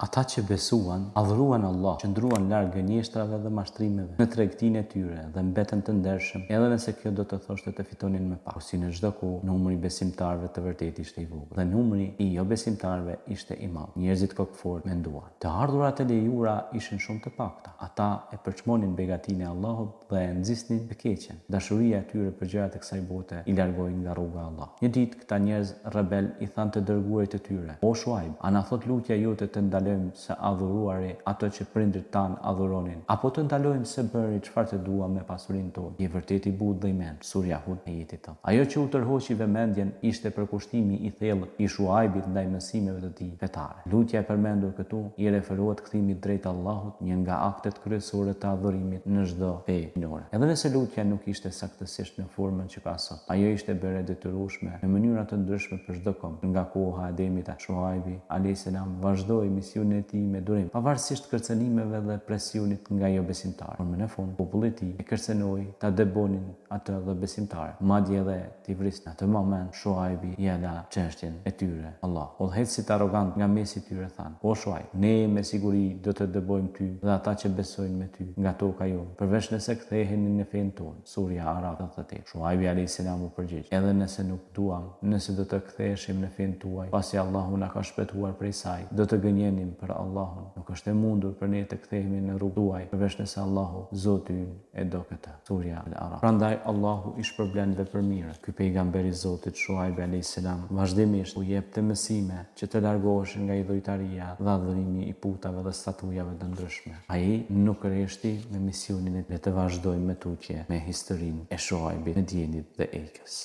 Ata që besuan, adhuruan Allah, qëndruan larg gënjeshtrave dhe mashtrimeve në tregtinë e tyre dhe mbetën të ndershëm, edhe nëse kjo do të thoshte të fitonin më pak. Si në çdo kohë, numri i besimtarëve të vërtetë ishte i vogël dhe numri i jo besimtarëve ishte i madh. Njerëzit kokëfor menduan. Të ardhurat e lejuara ishin shumë të pakta. Ata e përçmonin begatinë e Allahut dhe e nxisnin të keqen. Dashuria e tyre për gjërat e kësaj bote i largoi nga rruga e Allahut. Një ditë këta njerëz rebel i thanë të dërguarit të tyre: "O Shuaib, ana thot lutja jote të ndalojmë se adhuruari ato që prindrit tan adhuronin, apo të ndalojmë se bëri çfarë të duam me pasurinë tonë? Je vërtet i butë dhe i mend." Surja Hud e jetit të. Ajo që u tërhoqi vëmendjen ishte përkushtimi i thellë i Shuaibit ndaj mësimeve të tij fetare. Lutja e përmendur këtu i referohet kthimit drejt Allahut, një nga aktet kryesore të adhurimit në çdo fe minore. Edhe nëse lutja nuk ishte saktësisht në formën që ka sot, ajo ishte bërë detyrueshme në mënyra të ndryshme për çdo kom. Nga koha e Ademit te Shuaibi alayhis salam vazhdoi misionin e tij me durim, pavarësisht kërcënimeve dhe presionit nga jo besimtarë. Por më në fund populli i tij e kërcënoi ta debonin atë dhe besimtarë, madje edhe t'i vrisnin. Në atë moment Shuaibi ia dha çështjen e tyre Allah. Udhëheqësit arrogant nga mesi i tyre thanë: "O Shuaib, ne me siguri do të dëbojmë ty dhe ata që besojnë me ty nga toka jonë, përveç nëse ktheheni në fenë tonë." Surja Araf 88. Shuaibi alayhis salam u përgjigj: "Edhe nëse nuk duam, nëse do të ktheheshim në fenë tuaj, pasi Allahu na ka shpëtuar prej saj, do të gënjenim për Allahun. Nuk është e mundur për ne të kthehemi në rrugën tuaj, përveç nëse Allahu, Zoti ynë, e do këtë." Surja Al-Araf. Prandaj Allahu i shpërblen vepër mira. Ky pejgamber i Zotit Shuaib alayhis salam vazhdimisht u jepte mësime që të largoheshin nga idhujtaria dhe adhurimi i putave dhe statujave të ndryshme. Ai nuk rreshti me misionin e të vazhdojmë me tutje me historinë e Shuaibit, Medjenit dhe Ekës.